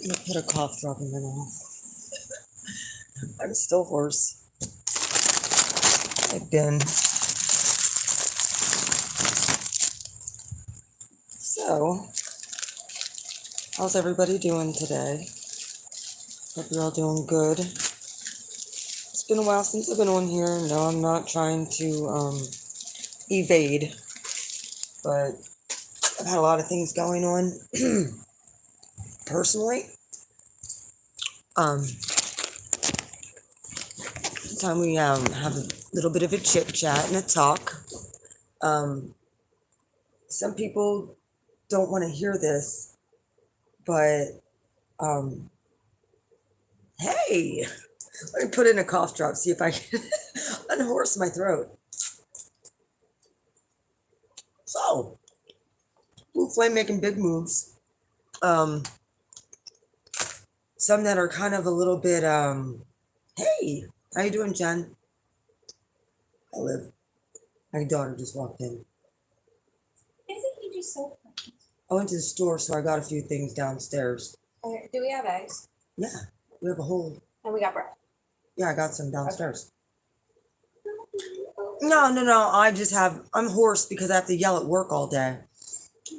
gonna put a cough drop in my mouth. I'm still hoarse. I've been. So, how's everybody doing today? Hope you're all doing good. It's been a while since I've been on here. No, I'm not trying to evade, but I've had a lot of things going on personally. Time we have a little bit of a chit chat and a talk. Some people don't want to hear this, but hey, let me put in a cough drop, see if I can unhorse my throat. So, Blue Flame making big moves. Some that are kind of a little bit, hey, how you doing, Jen? I live. My daughter just walked in. Isn't he just so funny? I went to the store, so I got a few things downstairs. Okay. Do we have eggs? Yeah, we have a whole. And we got bread. Yeah, I got some downstairs. No. I'm hoarse because I have to yell at work all day.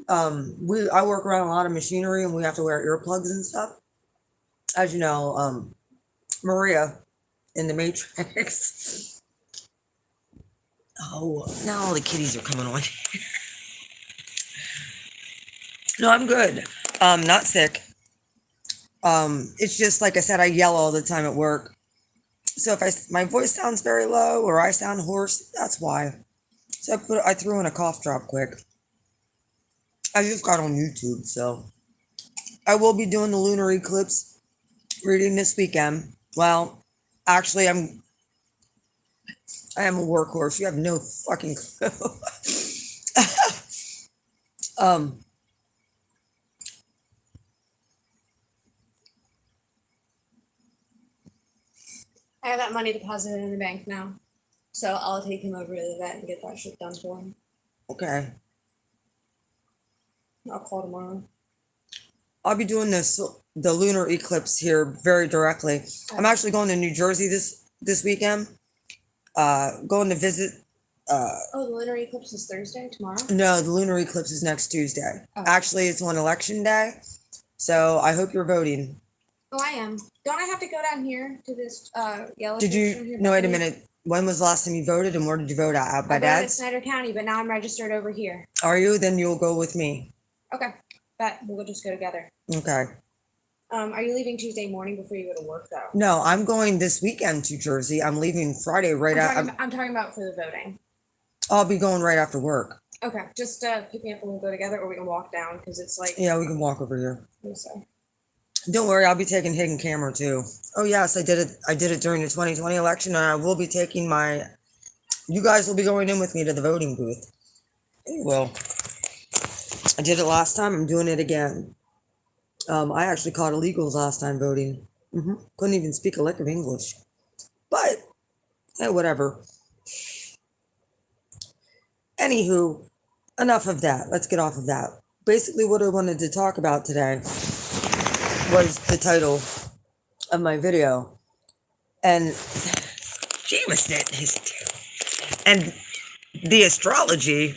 I work around a lot of machinery and we have to wear earplugs and stuff. As you know, Maria in the Matrix. Oh, now all the kitties are coming on. No, I'm good. Not sick. It's just like I said, I yell all the time at work. So if my voice sounds very low or I sound hoarse, that's why. So I threw in a cough drop quick. I just got on YouTube, so I will be doing the lunar eclipse reading this weekend. Well, actually, I am a workhorse. You have no fucking clue. I have that money deposited in the bank now. So I'll take him over to the vet and get that shit done for him. Okay. I'll call tomorrow. I'll be doing the lunar eclipse here very directly. Okay. I'm actually going to New Jersey this weekend. Going to visit. The lunar eclipse is Thursday, tomorrow? No, the lunar eclipse is next Tuesday. Oh. Actually, it's on election day. So I hope you're voting. Oh, I am. Don't I have to go down here to this yellow? Did you? No, wait a minute. When was the last time you voted and where did you vote at? Out by Dad's? I voted in Snyder County, but now I'm registered over here. Are you? Then you'll go with me. Okay. Bet we'll just go together. Okay. Are you leaving Tuesday morning before you go to work, though? No, I'm going this weekend to Jersey. I'm leaving Friday I'm talking about for the voting. I'll be going right after work. Okay. Just pick me up and we'll go together, or we can walk down because it's like... Yeah, we can walk over here. So. Don't worry, I'll be taking hidden camera too. Oh yes, I did it. I did it during the 2020 election, and I will be taking my. You guys will be going in with me to the voting booth. Well, I did it last time. I'm doing it again. I actually caught illegals last time voting. Couldn't even speak a lick of English, but hey, whatever. Anywho, enough of that. Let's get off of that. Basically, what I wanted to talk about today was the title of my video, and Jameson and the astrology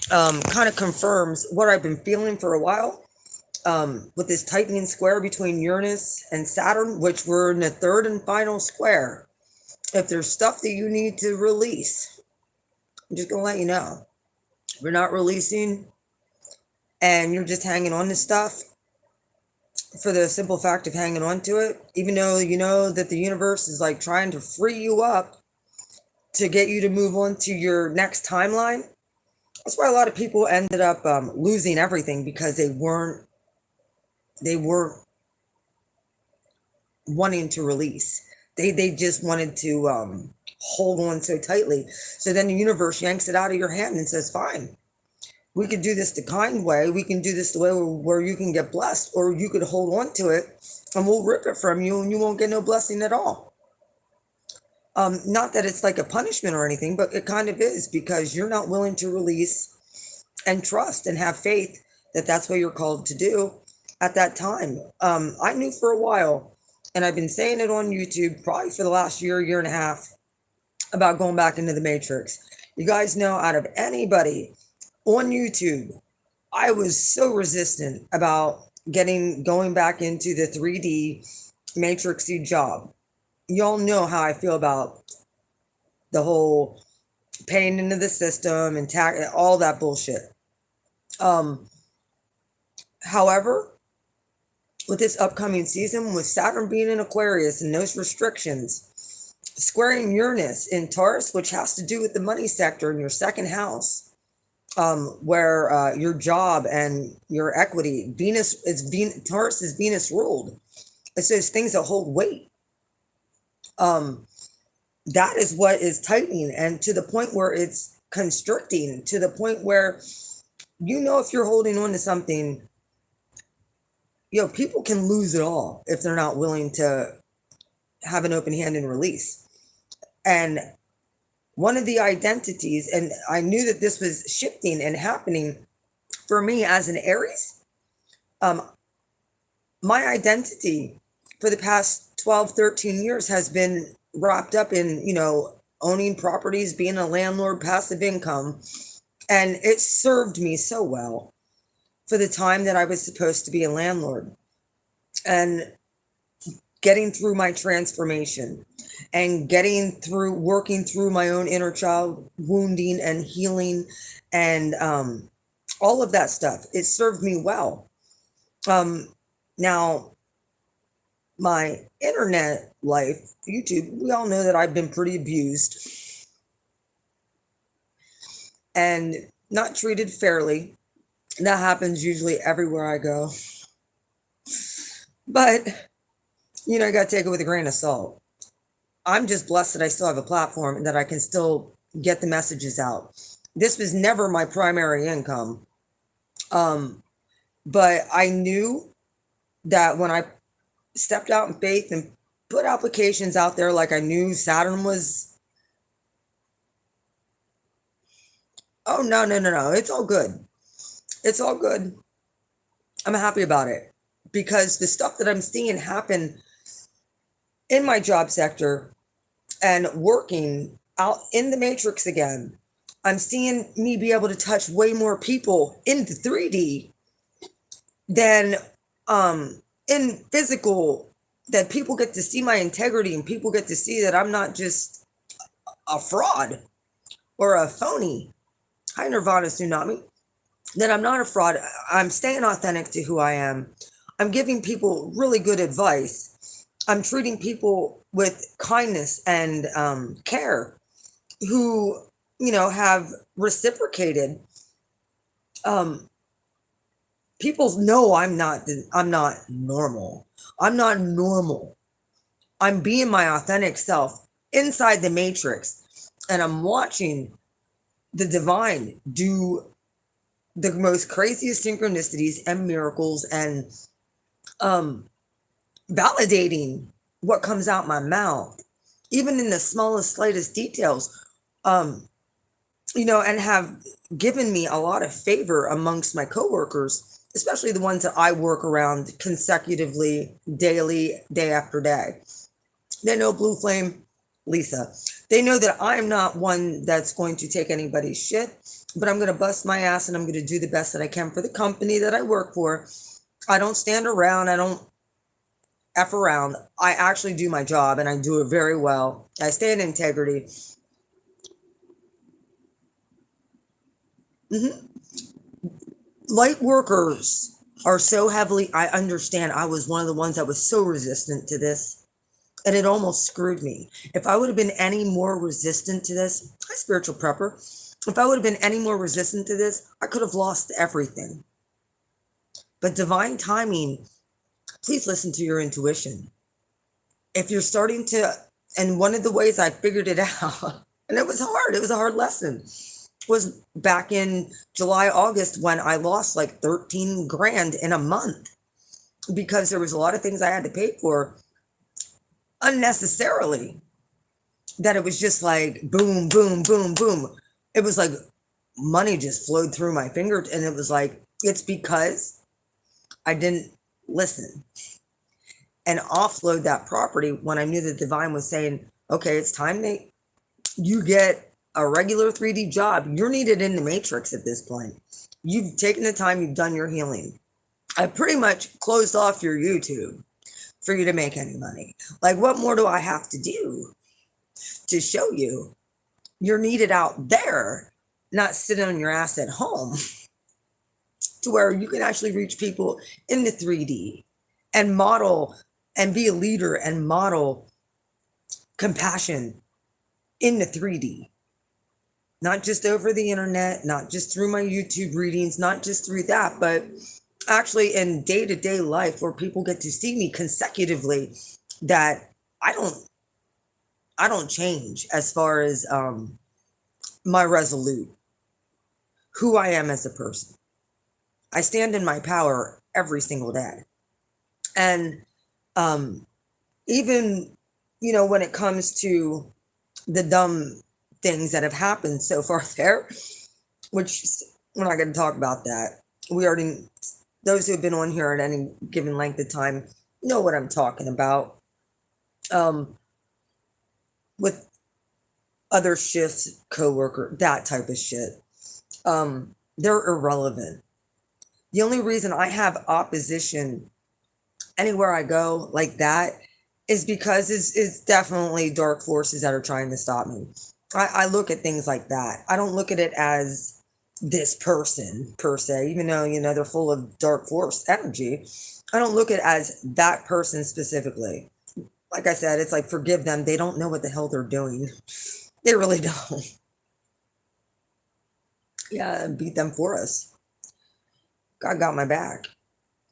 kind of confirms what I've been feeling for a while with this tightening square between Uranus and Saturn, which we're in the third and final square. If there's stuff that you need to release, I'm just gonna let you know. If you're not releasing and you're just hanging on to stuff for the simple fact of hanging on to it, even though you know that the universe is like trying to free you up to get you to move on to your next timeline. That's why a lot of people ended up losing everything, because they weren't wanting to release. They just wanted to hold on so tightly. So then the universe yanks it out of your hand and says, fine, we could do this the kind way. We can do this the way where you can get blessed, or you could hold on to it and we'll rip it from you and you won't get no blessing at all. Not that it's like a punishment or anything, but it kind of is, because you're not willing to release and trust and have faith that that's what you're called to do. at that time. I knew for a while, and I've been saying it on YouTube probably for the last year, year and a half, about going back into the Matrix. You guys know, out of anybody on YouTube, I was so resistant about going back into the 3D matrixy job. Y'all know how I feel about the whole paying into the system and all that bullshit. However, with this upcoming season, with Saturn being in Aquarius and those restrictions, squaring Uranus in Taurus, which has to do with the money sector in your second house, where your job and your equity, Taurus is Venus ruled. It's those things that hold weight. That is what is tightening, and to the point where it's constricting, to the point where, if you're holding on to something, people can lose it all if they're not willing to have an open hand and release. And one of the identities, and I knew that this was shifting and happening for me as an Aries, my identity for the past 12, 13 years has been wrapped up in, owning properties, being a landlord, passive income. And it served me so well for the time that I was supposed to be a landlord, and getting through my transformation and working through my own inner child wounding and healing and all of that stuff. It served me well. Now, my internet life, YouTube, we all know that I've been pretty abused and not treated fairly. That happens usually everywhere I go. But, I got to take it with a grain of salt. I'm just blessed that I still have a platform and that I can still get the messages out. This was never my primary income. But I knew that when I stepped out in faith and put applications out there, like I knew Saturn was, oh, no. It's all good. It's all good. I'm happy about it because the stuff that I'm seeing happen in my job sector and working out in the matrix again, I'm seeing me be able to touch way more people in the 3D than in physical, that people get to see my integrity and people get to see that I'm not just a fraud or a phony. Hi, Nirvana Tsunami. That I'm not a fraud. I'm staying authentic to who I am. I'm giving people really good advice. I'm treating people with kindness and care who, have reciprocated. People know I'm not normal. I'm not normal. I'm being my authentic self inside the matrix, and I'm watching the divine do the most craziest synchronicities and miracles, and validating what comes out my mouth, even in the smallest, slightest details, and have given me a lot of favor amongst my coworkers, especially the ones that I work around consecutively, daily, day after day. They know Blue Flame, Lisa. They know that I'm not one that's going to take anybody's shit, but I'm going to bust my ass and I'm going to do the best that I can for the company that I work for. I don't stand around. I don't F around. I actually do my job and I do it very well. I stay in integrity. Light workers are so heavily, I understand. I was one of the ones that was so resistant to this, and it almost screwed me. If I would have been any more resistant to this, hi, spiritual prepper. If I would have been any more resistant to this, I could have lost everything. But divine timing, please listen to your intuition. If you're starting to, and one of the ways I figured it out, and it was a hard lesson, was back in July, August, when I lost like 13 grand in a month because there was a lot of things I had to pay for unnecessarily, that it was just like boom, boom, boom, boom. It was like money just flowed through my fingers, and it was like, it's because I didn't listen and offload that property when I knew that divine was saying, okay, it's time that you get a regular 3D job. You're needed in the matrix at this point. You've taken the time, you've done your healing. I pretty much closed off your YouTube for you to make any money. Like, what more do I have to do to show you you're needed out there, not sitting on your ass at home, to where you can actually reach people in the 3D and model and be a leader and model compassion in the 3D, not just over the internet, not just through my YouTube readings, not just through that, but actually in day-to-day life where people get to see me consecutively, that I don't change as far as my resolute, who I am as a person. I stand in my power every single day. And even, when it comes to the dumb things that have happened so far there, which we're not going to talk about that. Those who have been on here at any given length of time know what I'm talking about. With other shifts, coworker, that type of shit. They're irrelevant. The only reason I have opposition anywhere I go like that is because it's definitely dark forces that are trying to stop me. I look at things like that. I don't look at it as this person per se, even though, they're full of dark force energy. I don't look at it as that person specifically. Like I said, it's like, forgive them. They don't know what the hell they're doing. They really don't. Yeah, beat them for us. God got my back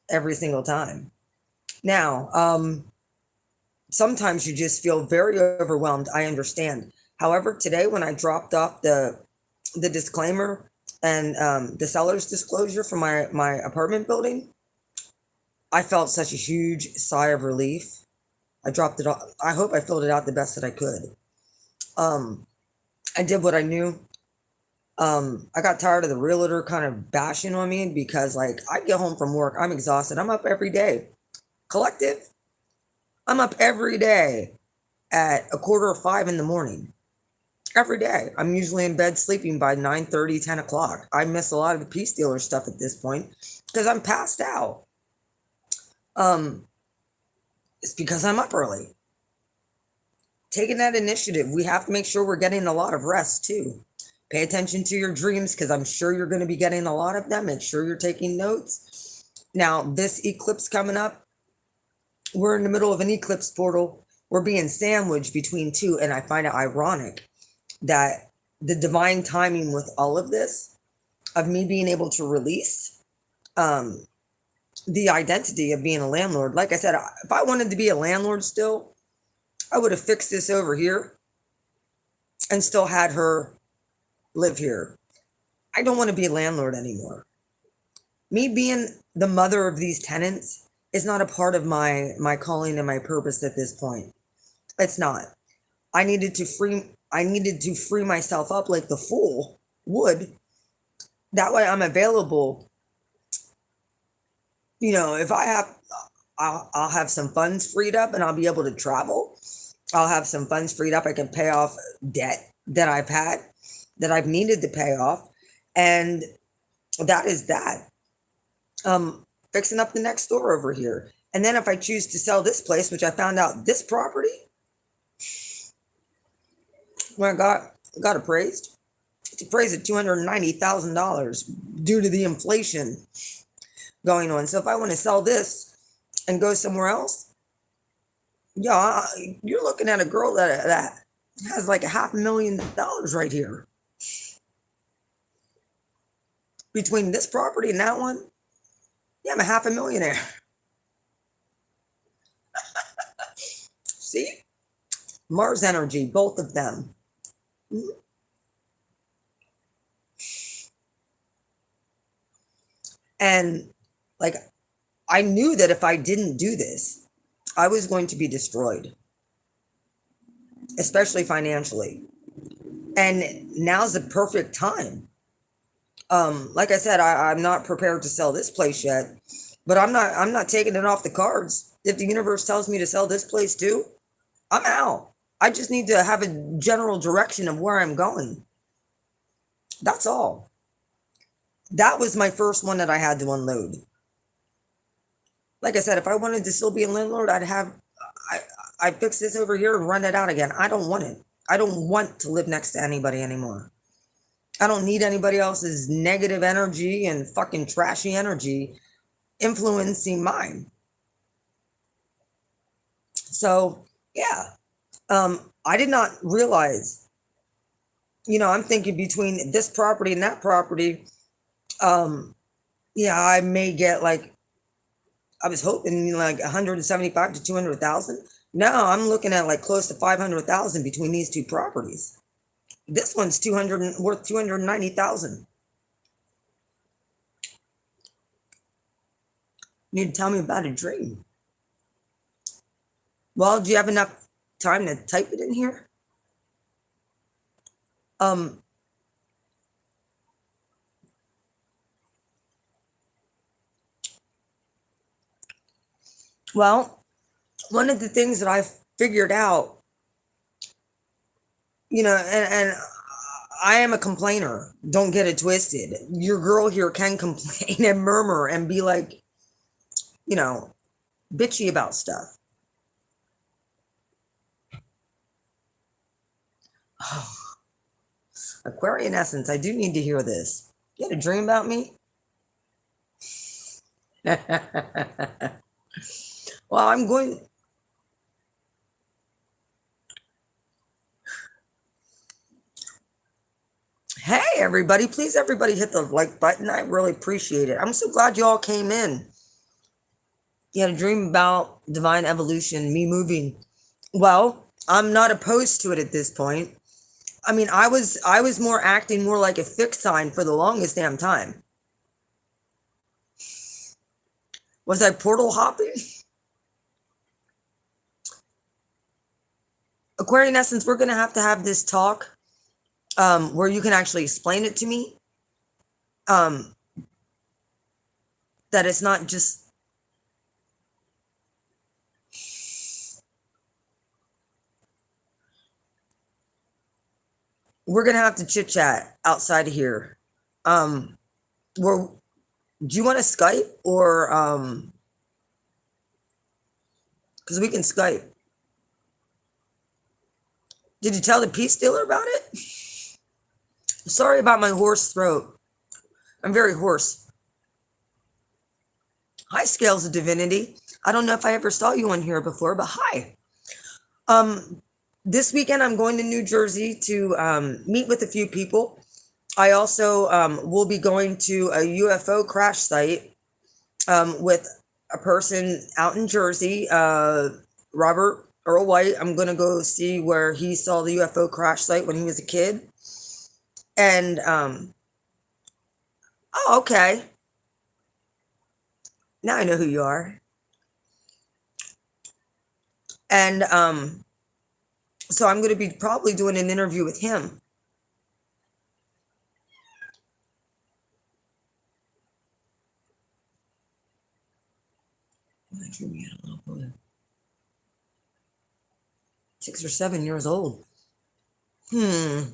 every single time. Now, sometimes you just feel very overwhelmed. I understand. However, today when I dropped off the disclaimer and the seller's disclosure for my apartment building, I felt such a huge sigh of relief. I dropped it off. I hope I filled it out the best that I could. I did what I knew. I got tired of the realtor kind of bashing on me because, like, I get home from work, I'm exhausted. I'm up every day. Collective, I'm up every day at 4:45 in the morning. Every day. I'm usually in bed sleeping by 9:30, 10 o'clock. I miss a lot of the peace dealer stuff at this point because I'm passed out. It's because I'm up early. Taking that initiative, we have to make sure we're getting a lot of rest too. Pay attention to your dreams because I'm sure you're going to be getting a lot of them. Make sure you're taking notes. Now, this eclipse coming up, we're in the middle of an eclipse portal. We're being sandwiched between two, and I find it ironic that the divine timing with all of this, of me being able to release the identity of being a landlord. Like I said, if I wanted to be a landlord still, I would have fixed this over here and still had her live here. I don't want to be a landlord anymore. Me being the mother of these tenants is not a part of my calling and my purpose at this point. It's not. I needed to free myself up like the fool would. That way I'm available. If I'll have some funds freed up and I'll be able to travel. I'll have some funds freed up. I can pay off debt that I've had, that I've needed to pay off. And that is that. Fixing up the next door over here. And then if I choose to sell this place, which I found out this property, when I got appraised, it's appraised at $290,000 due to the inflation going on. So if I want to sell this and go somewhere else, you're looking at a girl that has like $500,000 right here. Between this property and that one, I'm a $500,000. See? Mars energy, both of them. And like, I knew that if I didn't do this, I was going to be destroyed, especially financially. And now's the perfect time. Like I said, I'm not prepared to sell this place yet But I'm not taking it off the cards. If the universe tells me to sell this place too, I'm out. I just need to have a general direction of where I'm going. That's all. That was my first one that I had to unload. Like I said, if I wanted to still be a landlord, I fix this over here and run it out again. I don't want it. I don't want to live next to anybody anymore. I don't need anybody else's negative energy and fucking trashy energy influencing mine. So yeah, I did not realize, I'm thinking between this property and that property, yeah, I may get like, I was hoping like 175 to 200,000. No, I'm looking at like close to 500,000 between these two properties. This one's worth 290,000. You need to tell me about a dream. Well, do you have enough time to type it in here? Well, one of the things that I figured out, and I am a complainer. Don't get it twisted. Your girl here can complain and murmur and be like, bitchy about stuff. Oh, Aquarian essence, I do need to hear this. You had a dream about me? Well, I'm going. Hey, everybody. Please, everybody hit the like button. I really appreciate it. I'm so glad you all came in. You had a dream about divine evolution, me moving. Well, I'm not opposed to it at this point. I mean, I was more acting more like a fixed sign for the longest damn time. Was I portal hopping? Aquarian Essence, we're going to have this talk where you can actually explain it to me. That it's not just... We're going to have to chit chat outside of here. Do you want to Skype or... because we can Skype. Did you tell the peace dealer about it? Sorry about my hoarse throat. I'm very hoarse. Hi, Scales of Divinity. I don't know if I ever saw you on here before, but hi. This weekend I'm going to New Jersey to meet with a few people. I also will be going to a UFO crash site with a person out in Jersey, Robert Earl White. I'm going to go see where he saw the UFO crash site when he was a kid. And, oh, okay. Now I know who you are. And, so I'm going to be probably doing an interview with him. I dream you had a little boy. 6 or 7 years old. Yeah,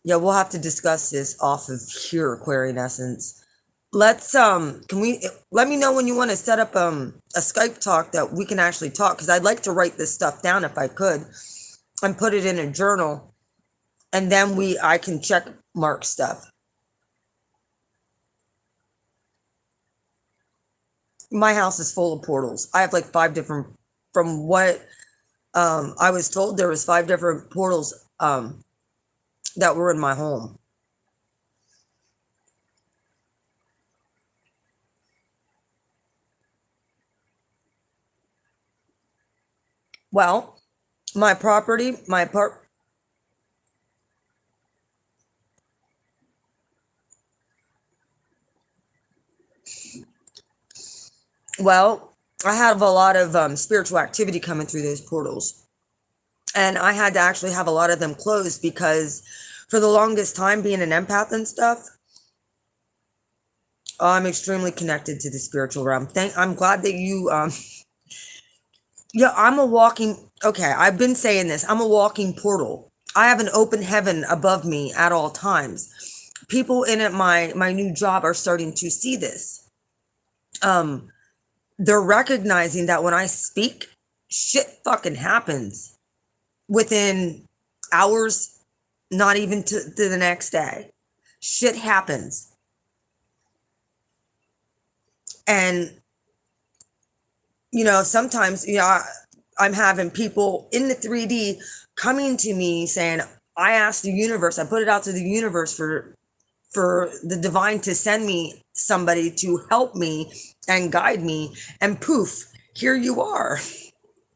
we'll have to discuss this off of here, Aquarian Essence. Let's can we let me know when you want to set up a Skype talk that we can actually talk, because I'd like to write this stuff down if I could and put it in a journal, and then I can check mark stuff. My house is full of portals. I have like 5 different, from what I was told, there was 5 different portals that were in my home. Well, my property, well, I have a lot of spiritual activity coming through those portals. And I had to actually have a lot of them closed because for the longest time, being an empath and stuff, I'm extremely connected to the spiritual realm. I'm glad that you yeah, I'm a walking, okay, I've been saying this. I'm a walking portal. I have an open heaven above me at all times. People in at my new job are starting to see this. Um they're recognizing that when I speak, shit fucking happens within hours, not even to the next day. Shit happens. And sometimes, I'm having people in the 3D coming to me saying, I asked the universe, I put it out to the universe for the divine to send me somebody to help me and guide me, and poof, here you are,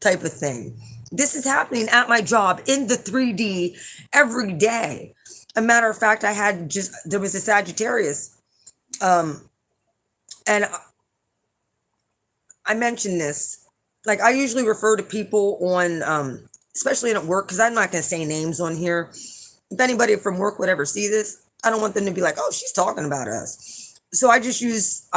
type of thing. This is happening at my job in the 3D every day. A matter of fact, there was a Sagittarius, and I mentioned this. Like, I usually refer to people on, especially at work, because I'm not going to say names on here. If anybody from work would ever see this, I don't want them to be like, "Oh, she's talking about us." So I just use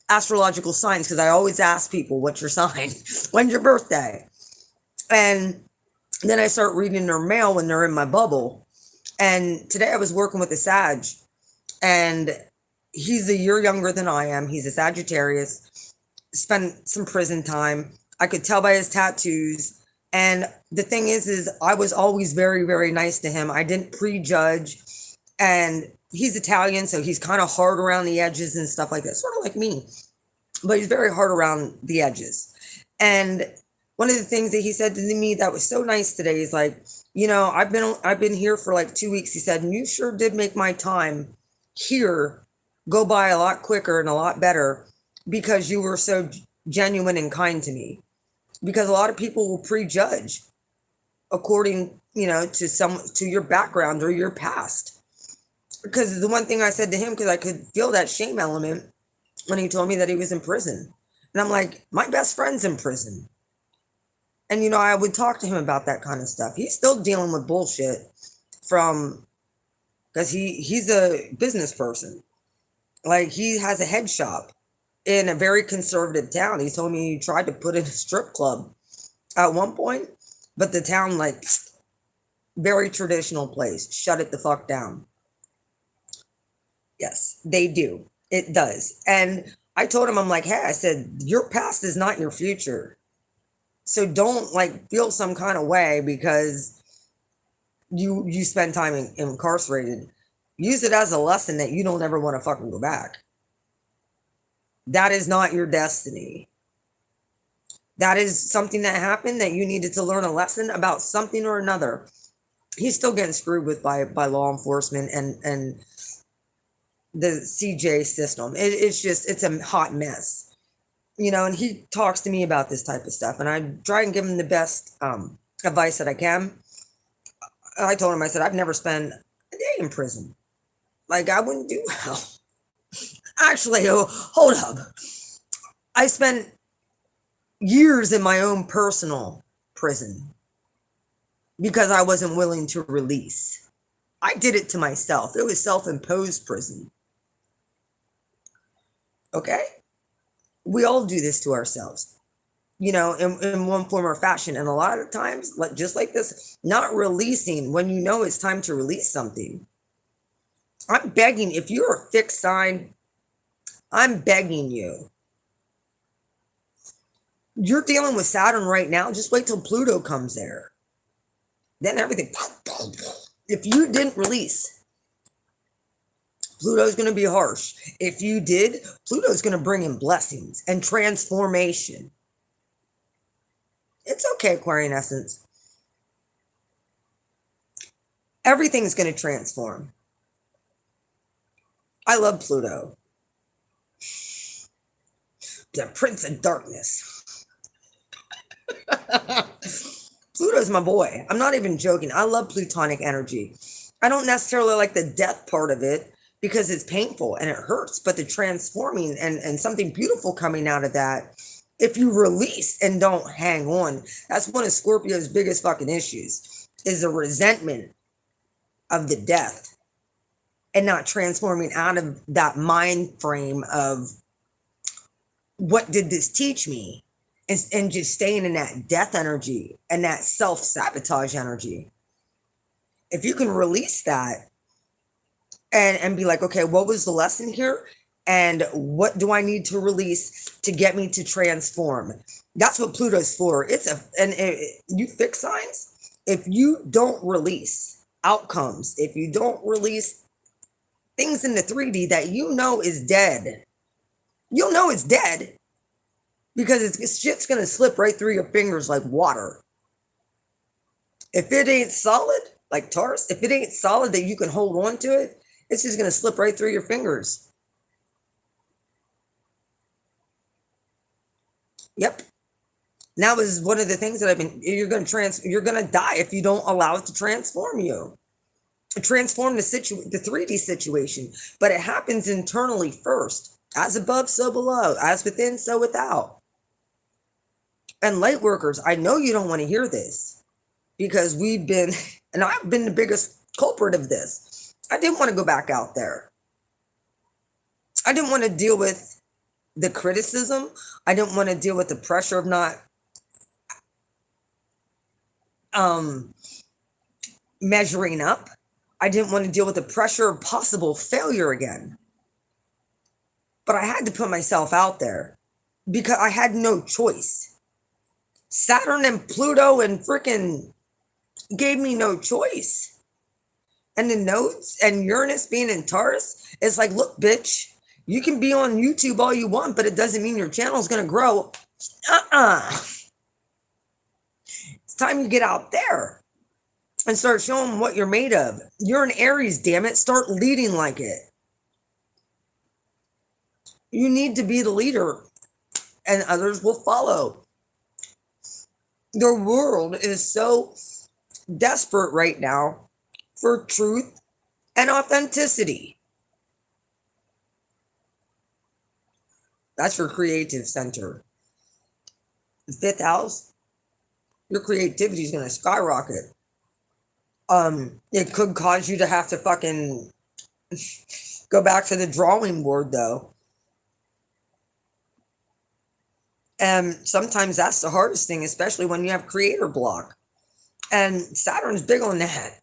astrological signs, because I always ask people, "What's your sign? When's your birthday?" And then I start reading their mail when they're in my bubble. And today I was working with a Sag, and he's a year younger than I am. He's a Sagittarius. Spent some prison time. I could tell by his tattoos. And the thing is I was always very, very nice to him. I didn't prejudge. And he's Italian, so he's kind of hard around the edges and stuff like that. Sort of like me. But he's very hard around the edges. And one of the things that he said to me that was so nice today is like, I've been here for like 2 weeks. He said, and you sure did make my time here go by a lot quicker and a lot better, because you were so genuine and kind to me. Because a lot of people will prejudge according, to your background or your past. Because the one thing I said to him, because I could feel that shame element when he told me that he was in prison. And I'm like, my best friend's in prison. And, I would talk to him about that kind of stuff. He's still dealing with bullshit because he's a business person. Like, he has a head shop in a very conservative town. He told me he tried to put in a strip club at one point, but the town, like, very traditional place, shut it the fuck down. Yes, they do. It does. And I told him, I'm like, hey, I said, your past is not your future. So don't feel some kind of way because you spend time incarcerated. Use it as a lesson that you don't ever want to fucking go back. That is not your destiny. That is something that happened that you needed to learn a lesson about something or another. He's still getting screwed with by law enforcement and the CJ system. It's a hot mess. And he talks to me about this type of stuff, and I try and give him the best advice that I can. I told him, I said, I've never spent a day in prison. I wouldn't do well. Actually, hold up. I spent years in my own personal prison because I wasn't willing to release. I did it to myself. It was self-imposed prison. Okay? We all do this to ourselves, in one form or fashion. And a lot of times, just like this, not releasing when you know it's time to release something. I'm begging, if you're a fixed sign, I'm begging you. You're dealing with Saturn right now. Just wait till Pluto comes there. Then everything. If you didn't release, Pluto's going to be harsh. If you did, Pluto's going to bring in blessings and transformation. It's okay, Aquarian Essence. Everything's going to transform. I love Pluto. The Prince of Darkness. Pluto's my boy. I'm not even joking. I love Plutonic energy. I don't necessarily like the death part of it because it's painful and it hurts, but the transforming and something beautiful coming out of that, if you release and don't hang on, that's one of Scorpio's biggest fucking issues, is the resentment of the death and not transforming out of that mind frame of what did this teach me, and just staying in that death energy and that self-sabotage energy. If you can release that and be like, okay, what was the lesson here? And what do I need to release to get me to transform? That's what Pluto's for. You fix signs. If you don't release outcomes, if you don't release things in the 3D that you know is dead, you'll know it's dead because shit's going to slip right through your fingers like water. If it ain't solid, like Taurus, if it ain't solid that you can hold on to it, it's just going to slip right through your fingers. Yep. Now is one of the things that you're going to die if you don't allow it to transform you. Transform the 3D situation, but it happens internally first. As above, so below. As within, so without. And light workers, I know you don't want to hear this because and I've been the biggest culprit of this. I didn't want to go back out there. I didn't want to deal with the criticism. I didn't want to deal with the pressure of not measuring up. I didn't want to deal with the pressure of possible failure again. But I had to put myself out there because I had no choice. Saturn and Pluto and freaking gave me no choice. And the nodes and Uranus being in Taurus, it's like, look, bitch, you can be on YouTube all you want, but it doesn't mean your channel is going to grow. It's time you get out there and start showing what you're made of. You're an Aries, damn it. Start leading like it. You need to be the leader, and others will follow. The world is so desperate right now for truth and authenticity. That's your creative center. The 5th house, your creativity is going to skyrocket. It could cause you to have to fucking go back to the drawing board, though. And sometimes that's the hardest thing, especially when you have creator block. And Saturn's big on that.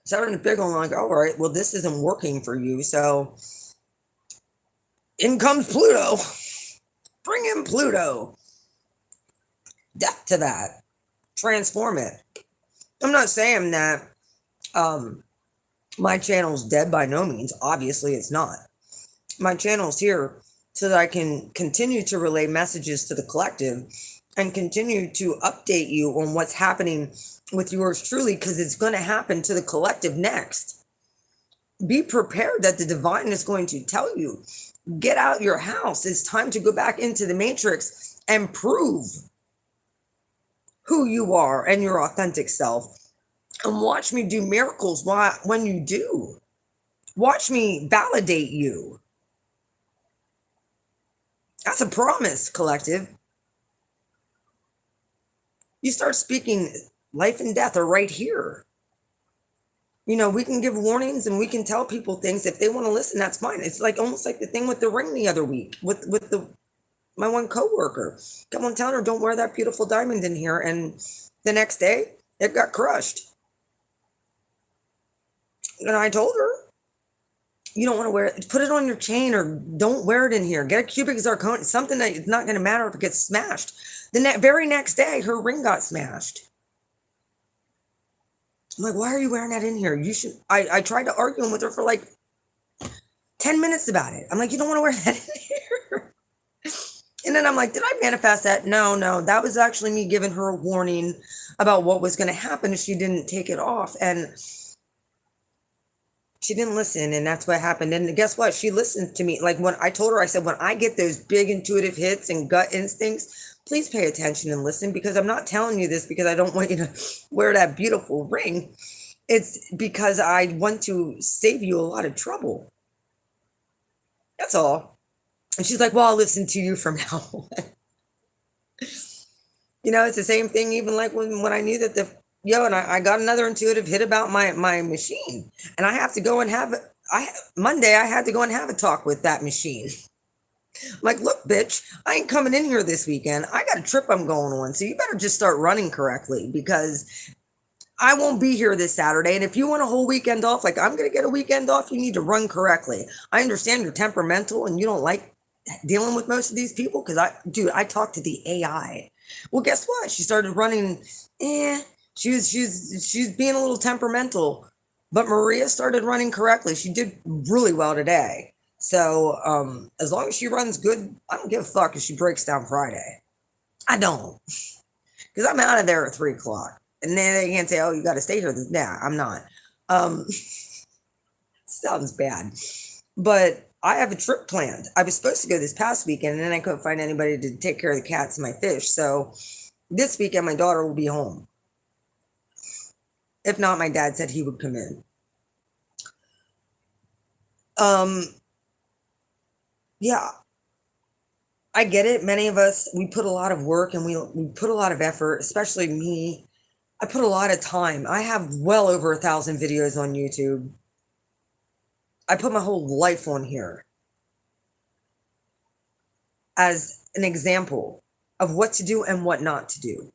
Saturn's big on like, all right, well, this isn't working for you. So in comes Pluto. Bring in Pluto. Death to that. Transform it. I'm not saying that my channel's dead, by no means. Obviously, it's not. My channel's here so that I can continue to relay messages to the collective and continue to update you on what's happening with yours truly, because it's going to happen to the collective next. Be prepared that the divine is going to tell you, get out your house. It's time to go back into the matrix and prove who you are and your authentic self. And watch me do miracles when you do. Watch me validate you. That's a promise, collective. You start speaking, life and death are right here. You know, we can give warnings and we can tell people things. If they want to listen, that's fine. It's like almost like the thing with the ring the other week with my one coworker. Kept on telling her, don't wear that beautiful diamond in here. And the next day, it got crushed. And I told her, you don't want to wear it. Put it on your chain, or don't wear it in here. Get a cubic zirconia, something that it's not going to matter if it gets smashed. The very next day, her ring got smashed. I'm like, why are you wearing that in here? You should. I tried to argue with her for like 10 minutes about it. I'm like, you don't want to wear that in here. And then I'm like, did I manifest that? No. That was actually me giving her a warning about what was going to happen if she didn't take it off. And she didn't listen, and that's what happened. And guess what? She listened to me. Like when I told her, I said, when I get those big intuitive hits and gut instincts, please pay attention and listen, because I'm not telling you this because I don't want you to wear that beautiful ring. It's because I want to save you a lot of trouble. That's all. And she's like, well, I'll listen to you from now on. You know, it's the same thing, even like when I knew that Yo, and I got another intuitive hit about my machine, and I have to go and have Monday. I had to go and have a talk with that machine. I'm like, look, bitch, I ain't coming in here this weekend. I got a trip I'm going on, so you better just start running correctly because I won't be here this Saturday. And if you want a whole weekend off, like I'm gonna get a weekend off, you need to run correctly. I understand you're temperamental and you don't like dealing with most of these people because I talked to the AI. Well, guess what? She started running. She's being a little temperamental, but Maria started running correctly. She did really well today. So as long as she runs good, I don't give a fuck if she breaks down Friday. I don't, because I'm out of there at 3 o'clock, and then they can't say, "Oh, you got to stay here." Nah, I'm not. Sounds bad, but I have a trip planned. I was supposed to go this past weekend, and then I couldn't find anybody to take care of the cats and my fish. So this weekend, my daughter will be home. If not, my dad said he would come in. Yeah, I get it. Many of us, we put a lot of work and we put a lot of effort, especially me. I put a lot of time. I have well over 1,000 videos on YouTube. I put my whole life on here as an example of what to do and what not to do.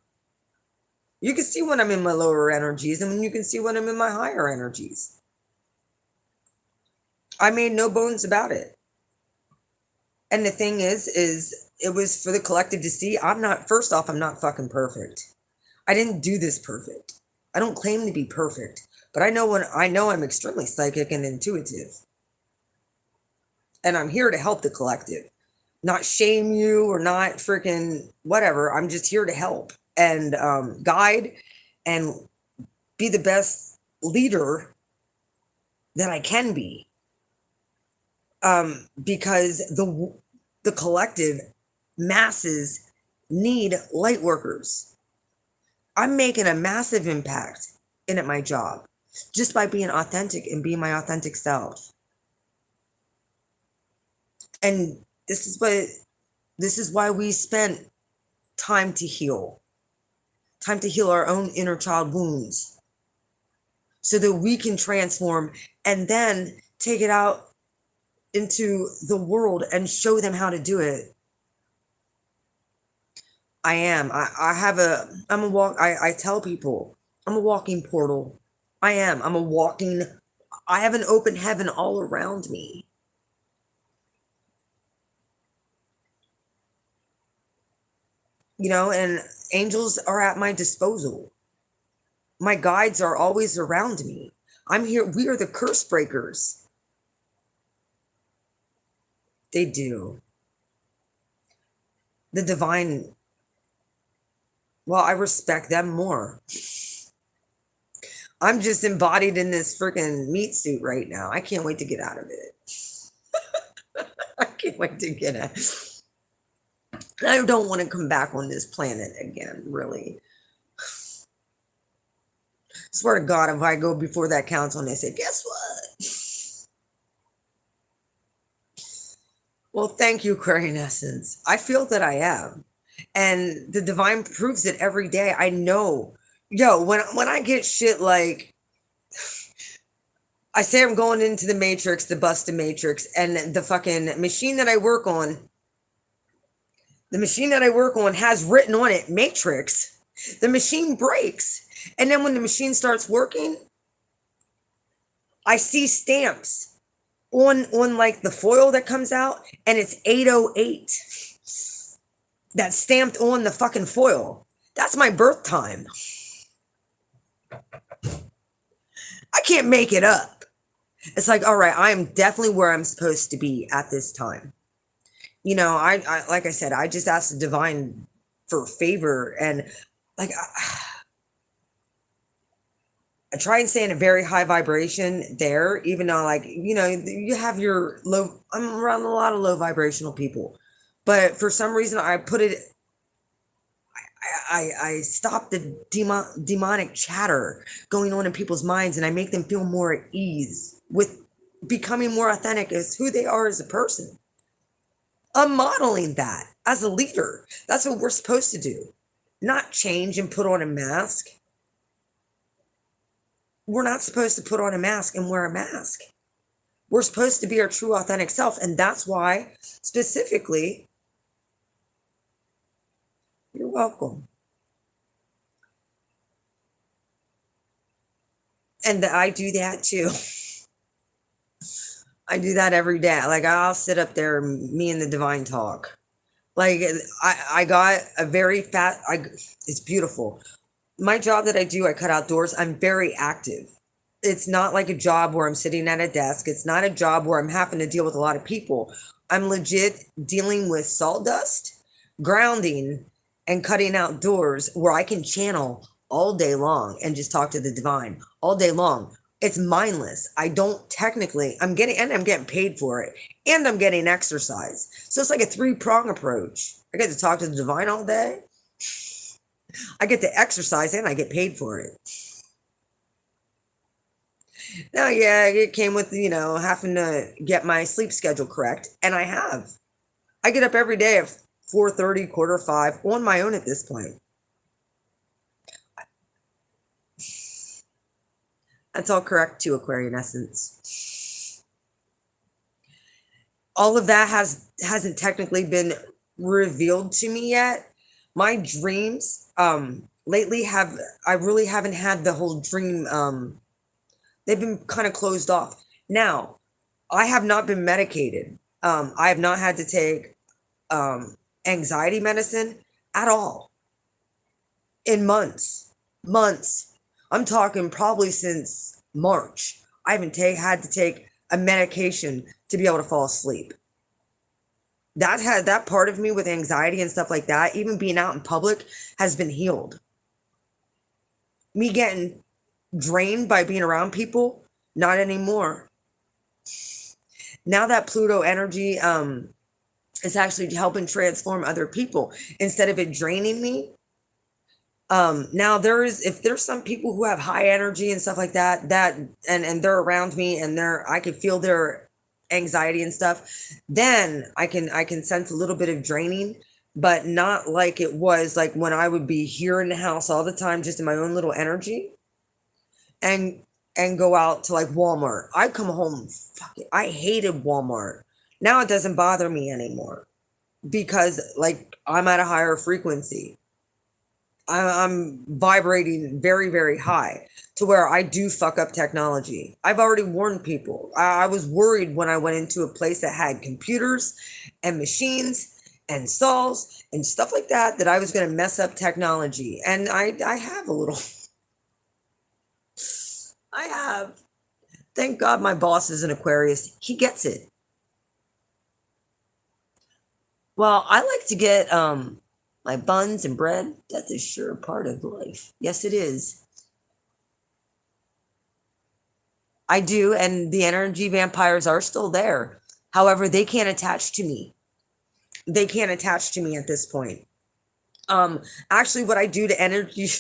You can see when I'm in my lower energies and you can see when I'm in my higher energies. I made no bones about it. And the thing is it was for the collective to see. First off, I'm not fucking perfect. I didn't do this perfect. I don't claim to be perfect, but I know I'm extremely psychic and intuitive. And I'm here to help the collective, not shame you or not freaking whatever. I'm just here to help and guide and be the best leader that I can be. Because the collective masses need light workers. I'm making a massive impact in at my job just by being authentic and being my authentic self. And this is why we spent time to heal our own inner child wounds so that we can transform and then take it out into the world and show them how to do it. I tell people I'm a walking portal. I have an open heaven all around me. And angels are at my disposal. My guides are always around me. I'm here. We are the curse breakers. They do. The divine, well, I respect them more. I'm just embodied in this freaking meat suit right now. I can't wait to get out of it. I can't wait to get out. I don't want to come back on this planet again, really. Swear to God, if I go before that council and they say, guess what? Well, thank you, Aquarian Essence. I feel that I am. And the divine proves it every day. I know. Yo, when I get shit like, I say I'm going into the matrix, the busted matrix, and the fucking machine that I work on, has written on it, matrix. The machine breaks. And then when the machine starts working, I see stamps on like the foil that comes out, and it's 808. That's stamped on the fucking foil. That's my birth time. I can't make it up. It's like, all right, I am definitely where I'm supposed to be at this time. I like I said, I just asked the divine for a favor, and like I try and stay in a very high vibration there, even though you have your low. I'm around a lot of low vibrational people, but for some reason I put it. I stop the demonic chatter going on in people's minds, and I make them feel more at ease with becoming more authentic as who they are as a person. I'm modeling that as a leader. That's what we're supposed to do, not change and put on a mask. we're not supposed to put on a mask and wear a mask. We're supposed to be our true, authentic self. And that's why, specifically, you're welcome. And I do that too. I do that every day. Like, I'll sit up there, me and the divine talk. Like, I got a very fat, it's beautiful. My job that I do, I cut outdoors. I'm very active. It's not like a job where I'm sitting at a desk. It's not a job where I'm having to deal with a lot of people. I'm legit dealing with sawdust, grounding, and cutting outdoors where I can channel all day long and just talk to the divine all day long. It's mindless. I don't technically, I'm getting paid for it, and I'm getting exercise. So it's like a 3-prong approach. I get to talk to the divine all day. I get to exercise and I get paid for it. Now, yeah, it came with, having to get my sleep schedule correct, and I have. I get up every day at 4:30, 4:45 on my own at this point. That's all correct too, Aquarian Essence. All of that hasn't technically been revealed to me yet. My dreams lately I really haven't had the whole dream, they've been kind of closed off. Now, I have not been medicated. I have not had to take anxiety medicine at all in months. I'm talking probably since March. I haven't had to take a medication to be able to fall asleep. That part of me with anxiety and stuff like that, even being out in public, has been healed. Me getting drained by being around people, not anymore. Now that Pluto energy is actually helping transform other people instead of it draining me. Now if there's some people who have high energy and stuff like that and they're around me and I can feel their anxiety and stuff, then I can sense a little bit of draining, but not like it was like when I would be here in the house all the time, just in my own little energy, and go out to like Walmart. I'd come home, I hated Walmart. Now it doesn't bother me anymore because like I'm at a higher frequency. I'm vibrating very, very high to where I do fuck up technology. I've already warned people. I was worried when I went into a place that had computers and machines and saws and stuff like that I was going to mess up technology. And I have a little. I have. Thank God my boss is an Aquarius. He gets it. Well, I like to get my buns and bread. That's a sure part of life. Yes, it is. I do, and the energy vampires are still there. However, they can't attach to me. They can't attach to me at this point. Actually, what I do to energy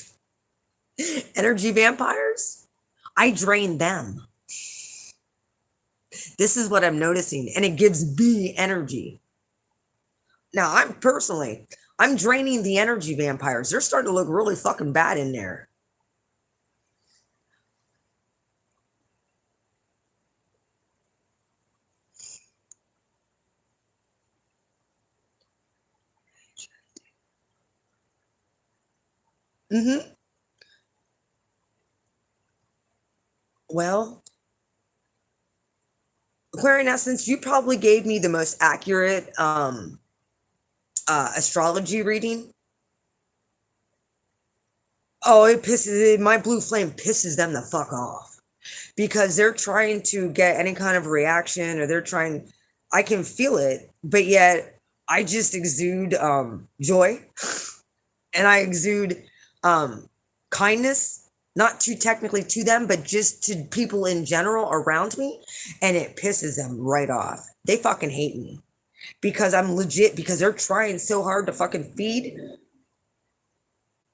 vampires, I drain them. This is what I'm noticing, and it gives me energy. Now, I'm draining the energy vampires. They're starting to look really fucking bad in there. Well, Aquarian Essence, you probably gave me the most accurate astrology reading. Oh, my blue flame pisses them the fuck off because they're trying to get any kind of reaction, or I can feel it, but yet I just exude joy and I exude kindness, not too technically to them, but just to people in general around me, and it pisses them right off. They fucking hate me because I'm legit, because they're trying so hard to fucking feed.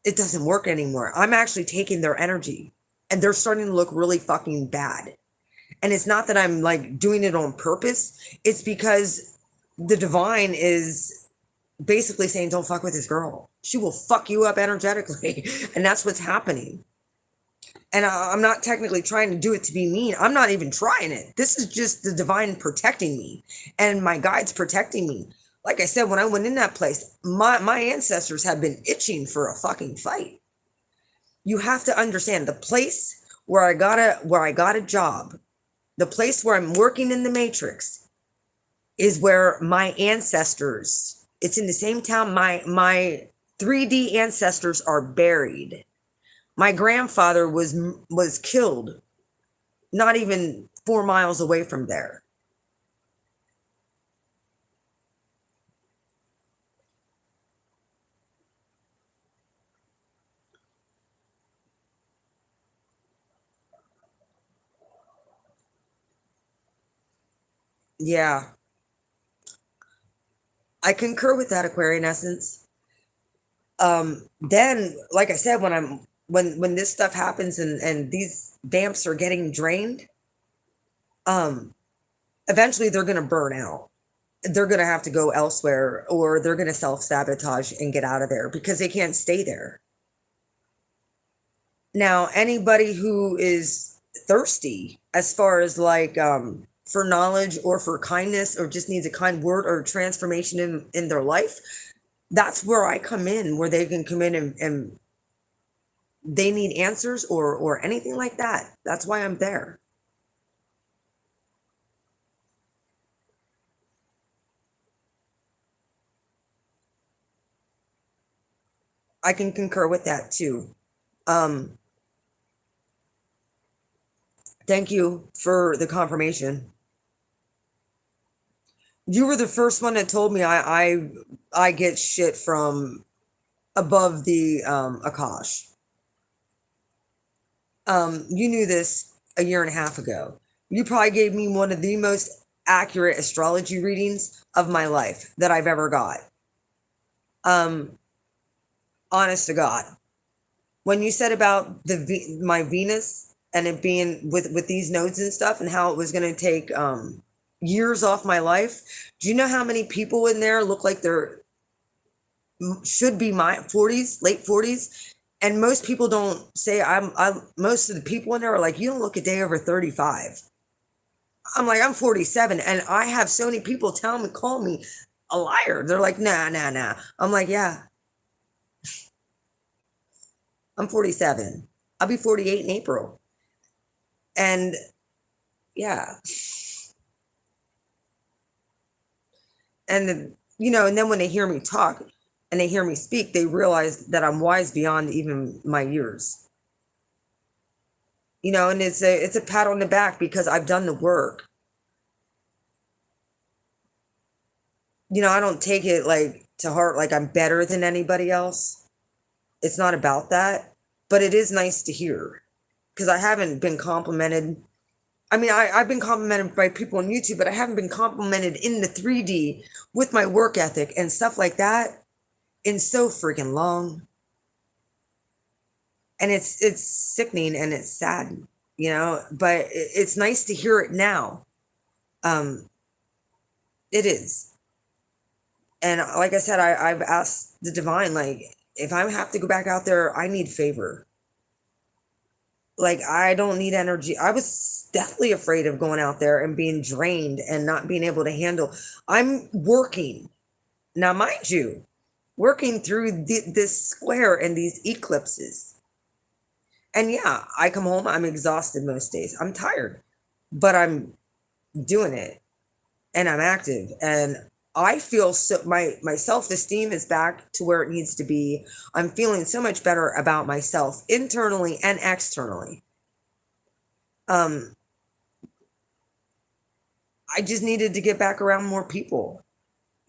It doesn't work anymore. I'm actually taking their energy and they're starting to look really fucking bad. And it's not that I'm like doing it on purpose. It's because the divine is basically saying, don't fuck with this girl. She will fuck you up energetically. And that's what's happening. And I'm not technically trying to do it to be mean. I'm not even trying it. This is just the divine protecting me and my guides protecting me. Like I said, when I went in that place, my ancestors have been itching for a fucking fight. You have to understand the place where I got a job, the place where I'm working in the Matrix is where my ancestors, it's in the same town my 3D ancestors are buried. My grandfather was killed not even 4 miles away from there. Yeah, I concur with that, Aquarian Essence. Then, like I said, when this stuff happens and these vamps are getting drained, um, eventually they're gonna burn out. They're gonna have to go elsewhere, or they're gonna self-sabotage and get out of there because they can't stay there. Now, anybody who is thirsty as far as like for knowledge or for kindness or just needs a kind word or transformation in their life, that's where I come in, where they can come in and they need answers or anything like that. That's why I'm there. I can concur with that too. Um, thank you for the confirmation. You were the first one that told me I get shit from above the Akash. You knew this a year and a half ago. You probably gave me one of the most accurate astrology readings of my life that I've ever got. Um, honest to God, when you said about my Venus and it being with these nodes and stuff and how it was going to take years off my life, do you know how many people in there look like they're should be my 40s, late 40s? And most people don't say most of the people in there are like, you don't look a day over 35. I'm like, I'm 47, and I have so many people call me a liar. They're like, nah. I'm like, yeah, I'm 47. I'll be 48 in April. And yeah. And and then when they hear me talk and they hear me speak, they realize that I'm wise beyond even my years. And it's a pat on the back because I've done the work. I don't take it like to heart like I'm better than anybody else. It's not about that, but it is nice to hear because I haven't been complimented. I mean, I've been complimented by people on YouTube, but I haven't been complimented in the 3D with my work ethic and stuff like that in so freaking long. And it's sickening and it's sad, but it's nice to hear it now. It is. And like I said, I've asked the divine, like, if I have to go back out there, I need favor. Like, I don't need energy. I was deathly afraid of going out there and being drained and not being able to handle. I'm working. Now, mind you, working through this square and these eclipses. And yeah, I come home, I'm exhausted most days. I'm tired, but I'm doing it and I'm active. And I feel so my self-esteem is back to where it needs to be. I'm feeling so much better about myself internally and externally. I just needed to get back around more people,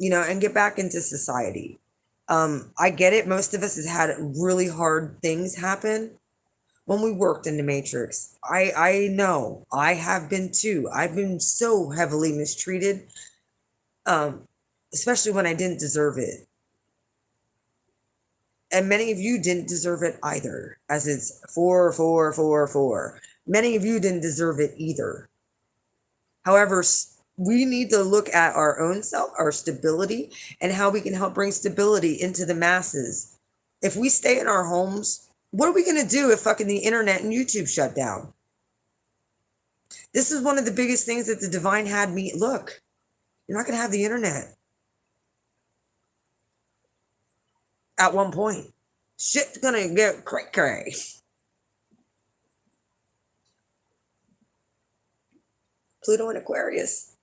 and get back into society. I get it. Most of us has had really hard things happen when we worked in the Matrix. I know I have been too. I've been so heavily mistreated. Especially when I didn't deserve it. And many of you didn't deserve it either, as it's 4. Many of you didn't deserve it either. However, we need to look at our own self, our stability, and how we can help bring stability into the masses. If we stay in our homes, What are we going to do if fucking the internet and YouTube shut down? This is one of the biggest things that the divine had me. Look, you're not going to have the internet. At one point, shit's going to get cray-cray. Pluto and Aquarius.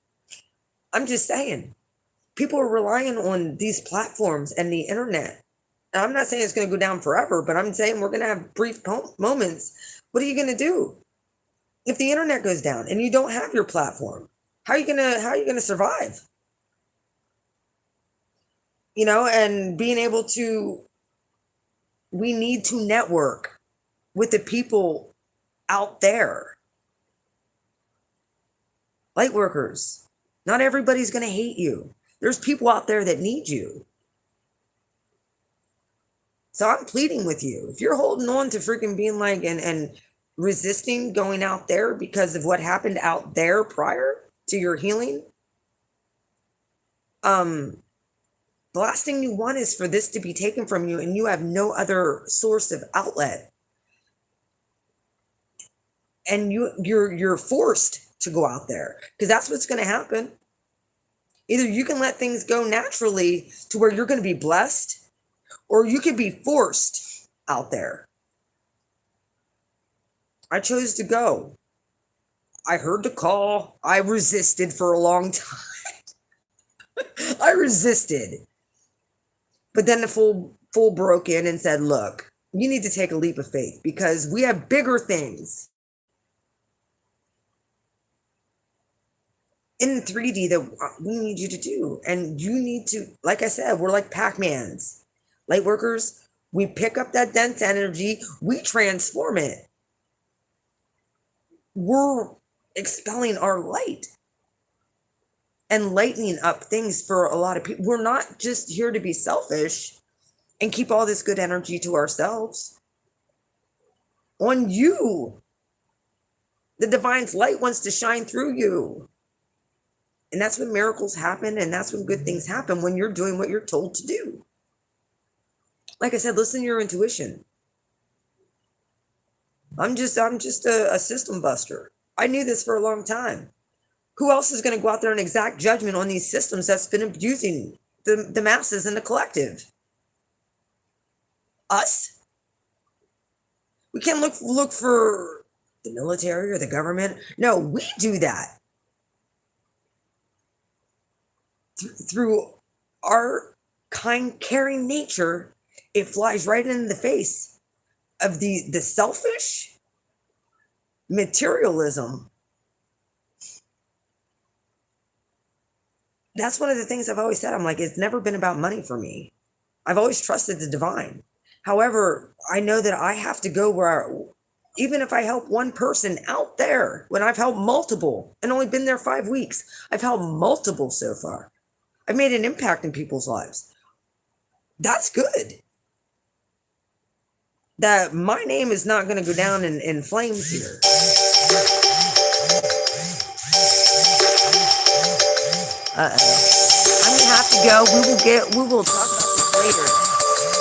I'm just saying, people are relying on these platforms and the internet. And I'm not saying it's going to go down forever, but I'm saying we're going to have brief moments. What are you going to do if the internet goes down and you don't have your platform? How are you going to survive? You know, and being able to, we need to network with the people out there. Light workers, not everybody's going to hate you. There's people out there that need you. So I'm pleading with you. If you're holding on to freaking being like, and resisting going out there because of what happened out there prior to your healing, the last thing you want is for this to be taken from you and you have no other source of outlet. And you're forced to go out there because that's what's going to happen. Either you can let things go naturally to where you're going to be blessed, or you could be forced out there. I chose to go. I heard the call. I resisted for a long time. I resisted. But then the fool broke in and said, look, you need to take a leap of faith because we have bigger things in 3D that we need you to do. And you need to, like I said, we're like Pac-Mans. Light workers, we pick up that dense energy, we transform it. We're expelling our light and lightening up things for a lot of people. We're not just here to be selfish and keep all this good energy to ourselves. On you, the divine's light wants to shine through you. And that's when miracles happen, and that's when good things happen, when you're doing what you're told to do. Like I said, listen to your intuition. I'm just a system buster. I knew this for a long time. Who else is going to go out there and exact judgment on these systems that's been abusing the masses and the collective? Us? We can't look for the military or the government. No, we do that. Through our kind, caring nature, it flies right into the face of the selfish materialism. That's one of the things I've always said. I'm like, it's never been about money for me. I've always trusted the divine. However, I know that I have to go where, even if I help one person out there, when I've helped multiple and only been there 5 weeks, I've helped multiple so far. I've made an impact in people's lives. That's good. That my name is not going to go down in flames here. I'm going to have to go. We will talk about this later.